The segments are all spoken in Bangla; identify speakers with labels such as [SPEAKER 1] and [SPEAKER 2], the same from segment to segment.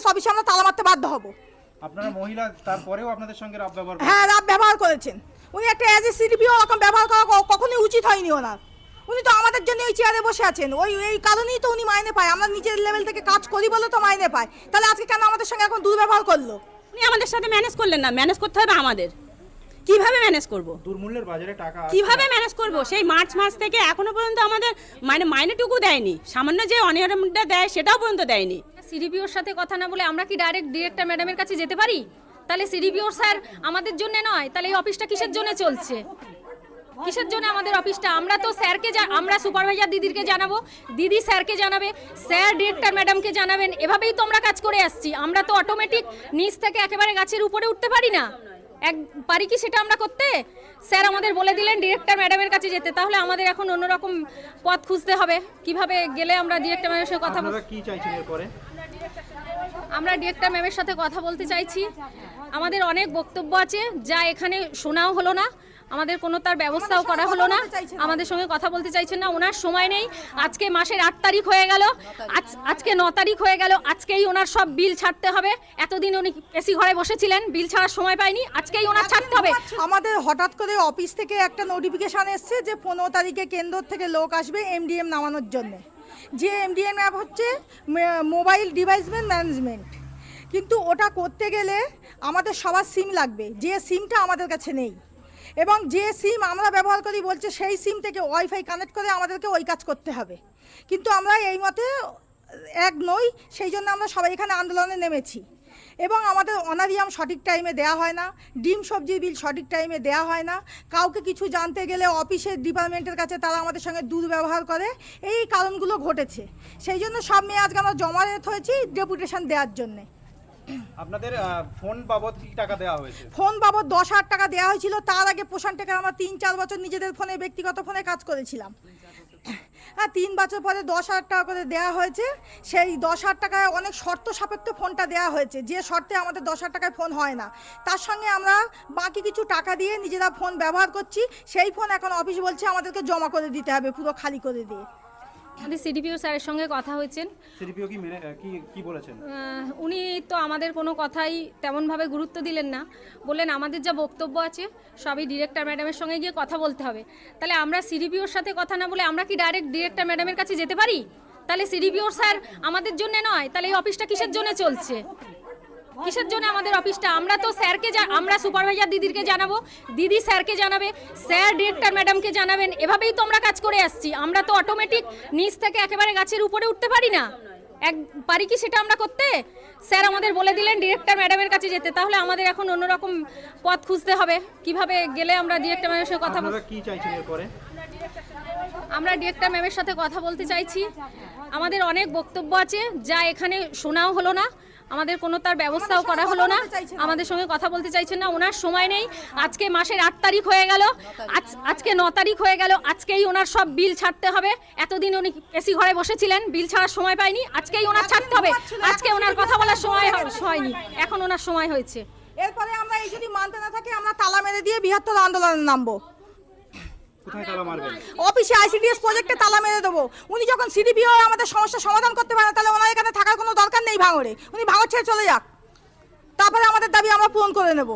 [SPEAKER 1] আইসিডিএস অফিসে আমরা তালা মারতে বাধ্য হব।
[SPEAKER 2] আপনারা মহিলা, তারপরেও আপনাদের সঙ্গে রাব ব্যবহার
[SPEAKER 1] হ্যাঁ, রাব ব্যবহার করেছেন। উনি একটা অ্যাজ এ সিডিপিও রকম ব্যবহার করা কখনোই উচিত হয়নি ওনার। উনি তো আমাদের জন্য ওই চেয়ারে বসে আছেন, এই কারণেই তো উনি মাইনে পায়। আমরা নিজের লেভেল থেকে কাজ করি বলে তো মাইনে পায়। তাহলে আজকে কেন আমাদের সঙ্গে এখন দুর্ব্যবহার করলো?
[SPEAKER 3] উনি আমাদের সাথে ম্যানেজ করলেন না, ম্যানেজ করতে হবে আমাদের। কিভাবে ম্যানেজ করব?
[SPEAKER 2] দুর্মূল্যের বাজারে টাকা
[SPEAKER 3] কিভাবে ম্যানেজ করব? সেই মার্চ মাস থেকে এখনো পর্যন্ত আমাদের মাইনেটুকু দেয়নি, সামান্য যে অনিয়মটা দেয় সেটাও পর্যন্ত দেয়নি।
[SPEAKER 4] সিডিপিওর সাথে কথা না বলে আমরা কি ডাইরেক্ট ডিরেক্টর ম্যাডামের কাছে যেতে পারি? তাহলে সিডিপিও স্যার আমাদের জন্য নয়, তাহলে এই অফিসটা কিসের জন্য চলছে? কিসের জন্য আমাদের অফিসটা? আমরা তো স্যারকে আমরা সুপারভাইজার দিদিকে জানাবো, দিদি স্যারকে জানাবে, স্যার ডিরেক্টর ম্যাডামকে জানাবেন। এভাবেই তো আমরা কাজ করে আসছি। আমরা তো অটোমেটিক নিচ থেকে একেবারে গাছের উপরে উঠতে পারি না। পারি কি সেটা আমরা করতে? স্যার আমাদের বলে দিলেন ডিরেক্টর ম্যাডামের কাছে যেতে, তাহলে আমাদের এখন অন্যরকম পথ খুঁজতে হবে। কিভাবে গেলে আমরা ডিরেক্টর ম্যাডামের সাথে কথা
[SPEAKER 2] আপনারা কি চাইছেন এরপরে?
[SPEAKER 4] আমরা ডিরেক্টর ম্যামের সাথে কথা বলতে চাইছি। আমাদের অনেক বক্তব্য আছে যা এখানে শোনাও হলো না, আমাদের কোনো তার ব্যবস্থাও করা হলো না, আমাদের সঙ্গে কথা বলতে চাইছেন না। ওনার সময় নেই। আজকে মাসের 8 তারিখ হয়ে গেল, আজকে 9 তারিখ হয়ে গেল, আজকেই ওনার সব বিল ছাড়তে হবে। এতদিন উনি এসি ঘরে বসেছিলেন, বিল ছাড়ার সময় পায়নি, আজকেই ওনার ছাড়তে হবে।
[SPEAKER 1] আমাদের হঠাৎ করে অফিস থেকে একটা নোটিফিকেশন এসছে যে 15 তারিখে কেন্দ্র থেকে লোক আসবে এমডিএম নামানোর জন্য। যে এমডিএম অ্যাপ হচ্ছে মোবাইল ডিভাইস ম্যানেজমেন্ট। কিন্তু ওটা করতে গেলে আমাদের সবার সিম লাগবে, যে সিমটা আমাদের কাছে নেই। এবং যে সিম আমরা ব্যবহার করি বলছে সেই সিম থেকে ওয়াইফাই কানেক্ট করে আমাদেরকে ওই কাজ করতে হবে। কিন্তু আমরা এই মতে এক নই, সেই জন্য আমরা সবাই এখানে আন্দোলনে নেমেছি। এবং আমাদের অনারিয়াম সঠিক টাইমে দেওয়া হয় না, ডিম সবজির বিল সঠিক টাইমে দেওয়া হয় না, কাউকে কিছু জানতে গেলে অফিসের ডিপার্টমেন্টের কাছে তারা আমাদের সঙ্গে দুর্ব্যবহার করে। এই কারণগুলো ঘটেছে, সেই জন্য সব মেয়ে আজকে আমরা জমায়েত হয়েছি ডেপুটেশন দেওয়ার জন্যে।
[SPEAKER 2] আপনাদের ফোন বাবদ কি টাকা দেওয়া হয়েছে?
[SPEAKER 1] ফোন বাবদ 10,000 টাকা দেওয়া হয়েছিল। তার আগে পোষণ টাকা আমরা 3-4 বছর নিজেদের ফোনে ব্যক্তিগত ফোনে কাজ করেছিলাম। হ্যাঁ, 3 বছর পরে 10,000 টাকা করে দেওয়া হয়েছে। সেই 10,000 টাকায় অনেক শর্ত সাপেক্ষে ফোনটা দেওয়া হয়েছে, যে শর্তে আমাদের 10,000 টাকায় ফোন হয় না। তার সঙ্গে আমরা বাকি কিছু টাকা দিয়ে নিজেরা ফোন ব্যবহার করছি। সেই ফোন এখন অফিস বলছে আমাদেরকে জমা করে দিতে হবে, পুরো খালি করে দিয়ে।
[SPEAKER 4] আমাদের সিডিপিও স্যারের সঙ্গে কথা হয়েছেন।
[SPEAKER 2] সিডিপিও কি বলেছেন?
[SPEAKER 4] উনি তো আমাদের কোনো কথাই তেমনভাবে গুরুত্ব দিলেন না, বললেন আমাদের যা বক্তব্য আছে সবই ডিরেক্টর ম্যাডামের সঙ্গে গিয়ে কথা বলতে হবে। তাহলে আমরা সিডিপিওর সাথে কথা না বলে আমরা কি ডাইরেক্ট ডিরেক্টর ম্যাডামের কাছে যেতে পারি? তাহলে সিডিপিও স্যার আমাদের জন্য নয়, তাহলে এই অফিসটা কিসের জন্য চলছে? কিসের জন্য আমাদের অফিসটা? আমরা তো স্যারকে আমরা সুপারভাইজার দিদিকে জানাবো, দিদি স্যারকে জানাবে, স্যার ডিরেক্টর ম্যাডামকে জানাবেন। এভাবেই তো আমরা কাজ করে আসছি। আমরা তো অটোমেটিক নিচ থেকে একেবারে গাছের উপরে উঠতে পারি না। পারি কি সেটা আমরা করতে? স্যার আমাদের বলে দিলেন ডিরেক্টর ম্যাডামের কাছে যেতে, তাহলে আমাদের এখন অন্যরকম পথ খুঁজতে হবে। কিভাবে গেলে আমরা ডিরেক্টর ম্যামের সাথে কথা
[SPEAKER 2] আপনারা কি চাইছেন এরপরে?
[SPEAKER 4] আমরা ডিরেক্টর ম্যামের সাথে কথা বলতে চাইছি। আমাদের অনেক বক্তব্য আছে যা এখানে শোনাও হলো না, আমাদের কোনো তার ব্যবস্থাও করা হলো না, আমাদের সঙ্গে কথা বলতে চাইছেন না। ওনার সময় নেই। আজকে মাসের 8 তারিখ হয়ে গেল, আজকে 9 তারিখ হয়ে গেল, আজকেই ওনার সব বিল ছাড়তে হবে। এতদিন উনি এসি ঘরে বসেছিলেন, বিল ছাড়ার সময় পায়নি, আজকেই ওনার ছাড়তে হবে। আজকে ওনার কথা বলার সময় হয়নি, এখন ওনার সময় হয়েছে।
[SPEAKER 1] এরপরে আমরা এই যদি মানতে না থাকি আমরা তালা মেরে দিয়ে বৃহত্তর আন্দোলনে নামবো।
[SPEAKER 2] কোথায় তালা মারবেন?
[SPEAKER 1] অফিসে আইসিডিএস প্রজেক্টে তালা মেরে দেবো। উনি যখন সিডিপিও আমাদের সমস্যা সমাধান করতে পারে, তাহলে ওনার এখানে থাকার কোনো দরকার নেই ভাঙড়ে। উনি ভাঙড় ছেড়ে চলে যাক, তারপরে আমাদের দাবি আমরা পূরণ করে নেব।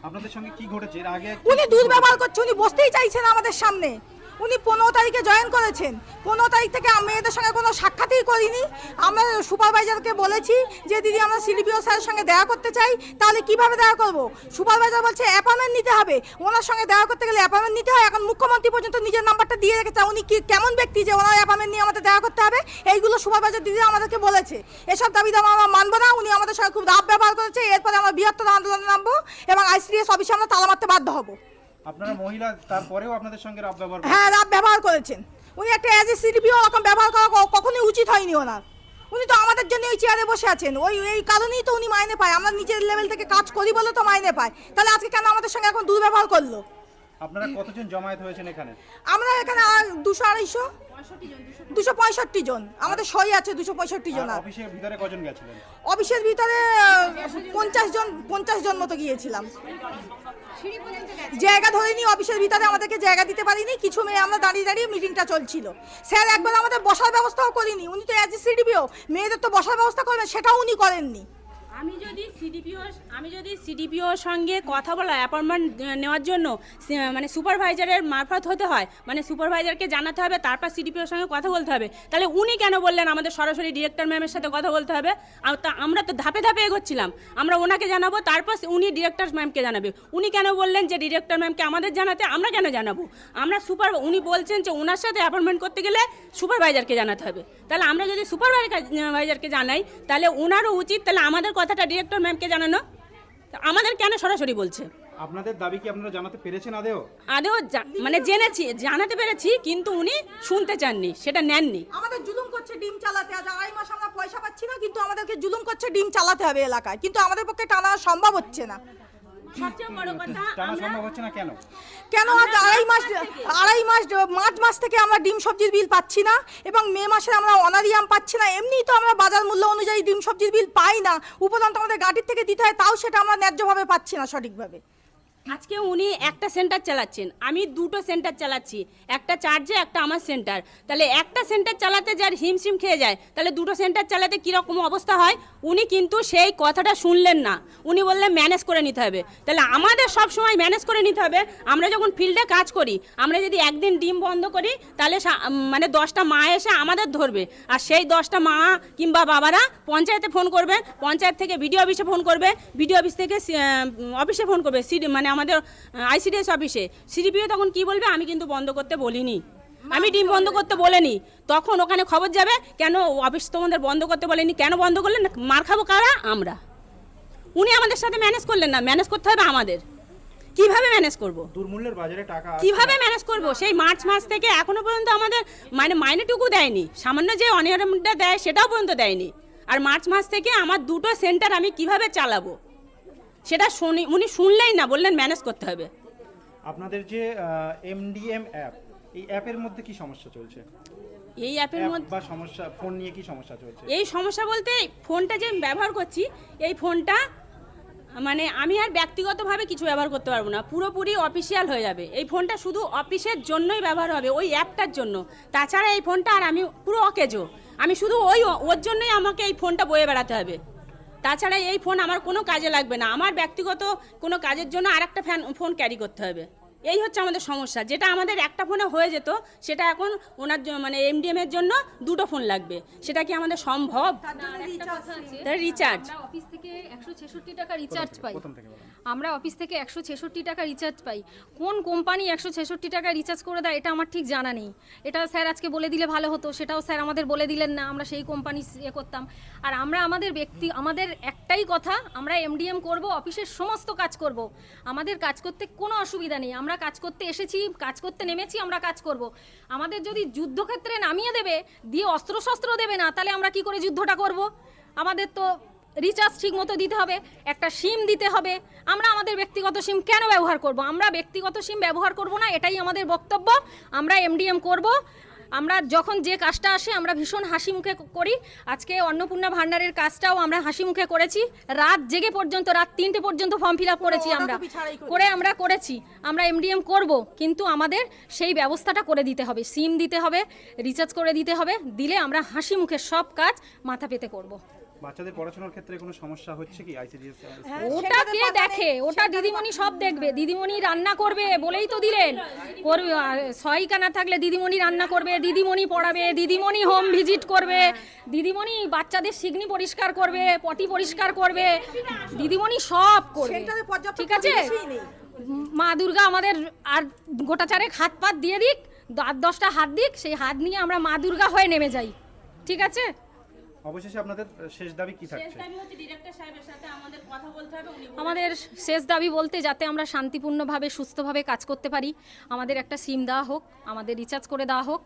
[SPEAKER 2] আপনাদের সঙ্গে কি ঘটেছে এর আগে?
[SPEAKER 1] উনি দুর্ব্যবহার করছে, উনি বসতেই চাইছেন আমাদের সামনে। উনি 15 তারিখে জয়েন করেছেন, 15 তারিখ থেকে মেয়েদের সঙ্গে কোনো সাক্ষাৎই করিনি। আমরা সুপারভাইজারকে বলেছি যে দিদি আমরা সিডিপিও স্যারের সঙ্গে দেখা করতে চাই। তাহলে কিভাবে দেখা করব? সুপারভাইজার বলছে অ্যাপয়েন্টমেন্ট নিতে হবে। ওনার সঙ্গে দেখা করতে গেলে অ্যাপয়েন্টমেন্ট নিতে হয়। এখন মুখ্যমন্ত্রী পর্যন্ত নিজের নাম্বারটা দিয়ে রেখেছে। উনি কি কেমন ব্যক্তি যে ওনার অ্যাপয়েন্টমেন্ট নিয়ে আমাদের দেখা করতে হবে? এইগুলো সুপারভাইজার দিদি আমাদেরকে বলেছে। এসব দাবি দাবা আমরা মানবো না। উনি আমাদের সঙ্গে খুব রাব ব্যবহার করেছে। এরপরে আমরা বৃহত্তর আন্দোলনে নামবো এবং আইসিডিএস অফিসে আমরা তালা মারতে বাধ্য হব।
[SPEAKER 2] আপনারা মহিলা, তারপরেও আপনাদের সঙ্গে রাব ব্যবহার
[SPEAKER 1] হ্যাঁ, রাব ব্যবহার করেছেন। উনি একটা অ্যাজ এ সিডিপিও রকম ব্যবহার করা কখনোই উচিত হয়নি ওনার। উনি তো আমাদের জন্য ওই চেয়ারে বসে আছেন, এই কারণেই তো উনি মাইনে পায়। আমরা নিজের লেভেল থেকে কাজ করি বলে তো মাইনে পায়। তাহলে আজকে কেন আমাদের সঙ্গে এখন দুর্ব্যবহার করলো?
[SPEAKER 2] আপনারা কতজন জমায়েত হয়েছেন এখানে?
[SPEAKER 1] আমরা এখানে 200-250 জন, আমাদের সই আছে 265 জন। আর
[SPEAKER 2] অফিসের ভিতরে কজন গেছিলেন?
[SPEAKER 1] অফিসের ভিতরে 50 জন মতো গিয়েছিলাম। জায়গা ধরেনি অফিসের ভিতরে, আমাদেরকে জায়গা দিতে পারিনি। কিছু মেয়ে আমরা দাঁড়িয়ে দাঁড়িয়ে মিটিংটা চলছিল। স্যার একবার আমাদের বসার ব্যবস্থাও করিনি। উনি তো অ্যাজ এ সিডিপিও, মেয়েদের তো বসার ব্যবস্থা করবেন, সেটাও উনি করেননি।
[SPEAKER 3] আমি যদি সিডিপিওর সঙ্গে কথা বলা অ্যাপয়েন্টমেন্ট নেওয়ার জন্য মানে সুপারভাইজারের মারফত হতে হয়, মানে সুপারভাইজারকে জানাতে হবে, তারপর সিডিপিওর সঙ্গে কথা বলতে হবে, তাহলে উনি কেন বললেন আমাদের সরাসরি ডিরেক্টর ম্যামের সাথে কথা বলতে হবে? আমরা তো ধাপে ধাপে এগোচ্ছিলাম, আমরা ওনাকে জানাবো, তারপর উনি ডিরেক্টর ম্যামকে জানাবে। উনি কেন বললেন যে ডিরেক্টর ম্যামকে আমাদের জানাতে? আমরা কেন জানাবো? উনি বলছেন যে ওনার সাথে অ্যাপয়েন্টমেন্ট করতে গেলে সুপারভাইজারকে জানাতে হবে। তাহলে আমরা যদি সুপারভাইজারকে জানাই, তাহলে ওনারও উচিত তাহলে আমাদের কথাটা ডিরেক্টর ম্যামকে জানানো। আমাদের কেন সরাসরি বলছে?
[SPEAKER 2] আপনাদের দাবি কি আপনারা জানাতে পেরেছেন আদেও?
[SPEAKER 3] মানে জেনেছি, জানাতে পেরেছি, কিন্তু উনি শুনতে চাননি, সেটা নেননি।
[SPEAKER 1] আমাদের জুলুম করছে ডিম চালাতে। আজ আড়াই মাস আমরা পয়সা পাচ্ছি না, কিন্তু আমাদেরকে জুলুম করছে ডিম চালাতে হবে এলাকায়, কিন্তু আমাদের পক্ষে টানা সম্ভব হচ্ছে না।
[SPEAKER 3] সবচেয়ে বড় কথা,
[SPEAKER 2] টানা সম্ভব হচ্ছে না কেন?
[SPEAKER 1] আজ মার্চ মাস থেকে আমরা ডিম সবজির বিল পাচ্ছি না, এবং মে মাসে আমরা অনারিয়াম পাচ্ছি না। এমনিই তো আমরা বাজার মূল্য অনুযায়ী ডিম সবজির বিল পাই না, উপরন্ত আমাদের গাড়ির থেকে দিতে হয়, তাও সেটা আমরা ন্যায্যভাবে পাচ্ছি না সঠিকভাবে।
[SPEAKER 3] আজকে উনি একটা সেন্টার চালাচ্ছেন, আমি দুটো সেন্টার চালাচ্ছি, একটা চার্জে একটা আমার সেন্টার। তাহলে একটা সেন্টার চালাতে যার হিমশিম খেয়ে যায়, তাহলে দুটো সেন্টার চালাতে কীরকম অবস্থা হয়? উনি কিন্তু সেই কথাটা শুনলেন না। উনি বললেন ম্যানেজ করে নিতে হবে। তাহলে আমাদের সব সময় ম্যানেজ করে নিতে হবে। আমরা যখন ফিল্ডে কাজ করি, আমরা যদি একদিন ডিম বন্ধ করি, তাহলে মানে 10টা মা এসে আমাদের ধরবে, আর সেই 10টা মা কিংবা বাবারা পঞ্চায়েতে ফোন করবে, পঞ্চায়েত থেকে বিডিও অফিসে ফোন করবে, বিডিও অফিস থেকে অফিসে ফোন করবে, মানে আমাদের আইসিডিএস অফিসে। সিডিপিও তখন কি বলবে? আমি কিন্তু বন্ধ করতে বলিনি, আমি ডিম বন্ধ করতে বলিনি। তখন ওখানে খবর যাবে, কেন অফিস তোমাদের বন্ধ করতে বলেনি, কেন বন্ধ করলেন? মার খাবো কারা? আমরা। উনি আমাদের সাথে ম্যানেজ করলেন না, ম্যানেজ করতে হবে আমাদের। কিভাবে ম্যানেজ করব?
[SPEAKER 2] দুর্মূল্যের বাজারে টাকা
[SPEAKER 3] কিভাবে ম্যানেজ করব? সেই মার্চ মাস থেকে এখনো পর্যন্ত আমাদের মাইনেটুকু দেয়নি, সামান্য যে অনিয়মটা দেয় সেটাও পর্যন্ত দেয়নি। আর মার্চ মাস থেকে আমার দুটো সেন্টার আমি কিভাবে চালাবো সেটা উনি শুনলেই না, বললেন ম্যানেজ করতে হবে।
[SPEAKER 2] আপনাদের যে এমডিএম অ্যাপ, এই অ্যাপের মধ্যে কি সমস্যা চলছে?
[SPEAKER 3] এই অ্যাপের মধ্যে
[SPEAKER 2] বা সমস্যা, ফোন নিয়ে কি সমস্যা চলছে?
[SPEAKER 3] এই সমস্যা বলতে ফোনটা যে আমি ব্যবহার করছি, এই ফোনটা মানে আমি আর ব্যক্তিগতভাবে কিছু ব্যবহার করতে পারবো না, পুরোপুরি অফিসিয়াল হয়ে যাবে। এই ফোনটা শুধু অফিসের জন্যই ব্যবহার হবে, ওই অ্যাপটার জন্য। তাছাড়া এই ফোনটা আর আমি পুরো অকেজো, আমি শুধু ওর জন্যই আমাকে এই ফোনটা বয়ে বেড়াতে হবে। তাছাড়া এই ফোন আমার কোনো কাজে লাগবে না, আমার ব্যক্তিগত কোনো কাজের জন্য আরেকটা ফোন ক্যারি করতে হবে। এই হচ্ছে আমাদের সমস্যা। যেটা আমাদের একটা ফোনে হয়ে যেত, সেটা এখন ওনার মানে এমডিএম এর জন্য দুটো ফোন লাগবে। সেটা কি আমাদের সম্ভব? রিচার্জ
[SPEAKER 4] অফিস থেকে 166 টাকা রিচার্জ পাই।
[SPEAKER 2] প্রথম থেকে বলুন।
[SPEAKER 4] আমরা অফিস থেকে 166 টাকা রিচার্জ পাই। কোন কোম্পানি 166 টাকা রিচার্জ করে দেয় এটা আমার ঠিক জানা নেই। এটা স্যার আজকে বলে দিলে ভালো হতো, সেটাও স্যার আমাদের বলে দিলেন না, আমরা সেই কোম্পানি করতাম। আর আমরা আমাদের একটাই কথা, আমরা এমডিএম করব, অফিসের সমস্ত কাজ করব। আমাদের কাজ করতে কোনো অসুবিধা নেই, আমরা কাজ করতে এসেছি, কাজ করতে নেমেছি, আমরা কাজ করব। আমাদের যদি যুদ্ধক্ষেত্রে নামিয়ে দেবে, দিয়ে অস্ত্রশস্ত্র দেবে না, তাহলে আমরা কি করে যুদ্ধটা করব? আমাদের তো রিচার্জ ঠিক মতো দিতে হবে, একটা সিম দিতে হবে। আমরা আমাদের ব্যক্তিগত সিম কেন ব্যবহার করব? আমরা ব্যক্তিগত সিম ব্যবহার করব না, এটাই আমাদের বক্তব্য। আমরা এমডিএম করব। আমরা যখন যে কাজটা আসে আমরা ভীষণ হাসি মুখে করি। আজকে অন্নপূর্ণা ভান্ডারের কাজটাও আমরা হাসি মুখে করেছি, রাত জেগে পর্যন্ত, রাত 3টে পর্যন্ত ফর্ম ফিল আপ করেছি আমরা করেছি। আমরা এমডিএম করব, কিন্তু আমাদের সেই ব্যবস্থাটা করে দিতে হবে, সিম দিতে হবে, রিচার্জ করে দিতে হবে, দিলে আমরা হাসি মুখে সব কাজ মাথা পেতে করব।
[SPEAKER 2] বাচ্চাদের পড়াশোনার ক্ষেত্রে কোনো সমস্যা হচ্ছে কি আইসিডিএস?
[SPEAKER 4] ওটা কে দেখে? ওটা দিদিমণি সব দেখবে। দিদিমণি রান্না করবে বলেই তো দিলেন, করবে। সহায়িকা না থাকলে দিদিমণি রান্না করবে, দিদিমণি পড়াবে, দিদিমণি হোম ভিজিট করবে, দিদিমণি বাচ্চাদের সিগনি পরিষ্কার করবে, পটি পরিষ্কার করবে, দিদিমণি সব করবে। ঠিক আছে, মা দুর্গা আমাদের আর গোটা চারেক হাত পাত দিয়ে দিক, 10টা হাত দিক, সেই হাত নিয়ে আমরা মা দুর্গা হয়ে নেমে যাই। ঠিক আছে,
[SPEAKER 2] অবশেষে আপনাদের শেষ দাবি কি থাকছে?
[SPEAKER 4] আমাদের শেষ দাবি বলতে, যাতে আমরা শান্তিপূর্ণভাবে সুস্থভাবে কাজ করতে পারি, আমাদের একটা সিম দেওয়া হোক, আমাদের রিচার্জ করে দেওয়া হোক,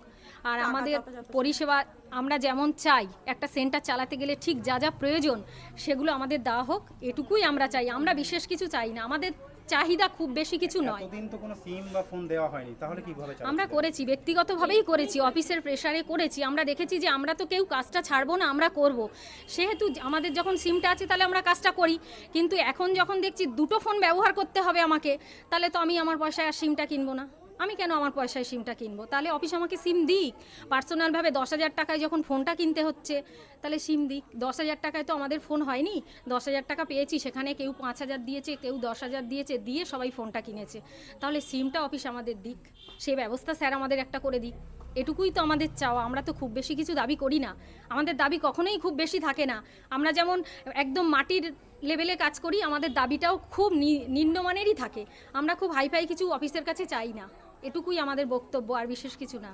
[SPEAKER 4] আর আমাদের পরিষেবা আমরা যেমন চাই, একটা সেন্টার চালাতে গেলে ঠিক যা যা প্রয়োজন সেগুলো আমাদের দেওয়া হোক, এটুকুই আমরা চাই। আমরা বিশেষ কিছু চাই না। আমাদের চাহিদা খুব বেশি কিছু নয়।
[SPEAKER 2] এতদিন তো কোনো সিম বা ফোন দেওয়া হয়নি, তাহলে কিভাবে চালাচ্ছেন?
[SPEAKER 4] আমরা করেছি, ব্যক্তিগতভাবেই করেছি, অফিসের প্রেসারে করেছি। আমরা দেখেছি যে আমরা তো কেউ কাজটা ছাড়বো না, আমরা করব। সেহেতু আমাদের যখন সিমটা আছে তাহলে আমরা কাজটা করি। কিন্তু এখন যখন দেখছি দুটো ফোন ব্যবহার করতে হবে আমাকে, তাহলে তো আমি আমার পয়সায় আর সিমটা কিনবো না। আমি কেন আমার পয়সায় সিমটা কিনবো? তাহলে অফিস আমাকে সিম দিক। পার্সোনালভাবে 10,000 টাকায় যখন ফোনটা কিনতে হচ্ছে, তাহলে সিম দিক। 10,000 টাকায় তো আমাদের ফোন হয়নি। 10,000 টাকা পেয়েছি, সেখানে কেউ 5,000 দিয়েছে, কেউ 10,000 দিয়েছে, দিয়ে সবাই ফোনটা কিনেছে। তাহলে সিমটা অফিস আমাদের দিক, সে ব্যবস্থা স্যার আমাদের একটা করে দিক। এটুকুই তো আমাদের চাওয়া। আমরা তো খুব বেশি কিছু দাবি করি না, আমাদের দাবি কখনোই খুব বেশি থাকে না। আমরা যেমন একদম মাটির লেভেলে কাজ করি, আমাদের দাবিটাও খুব নিম্নমানেরই থাকে। আমরা খুব হাইফাই কিছু অফিসের কাছে চাই না। এটুকুই আমাদের বক্তব্য, আর বিশেষ কিছু না।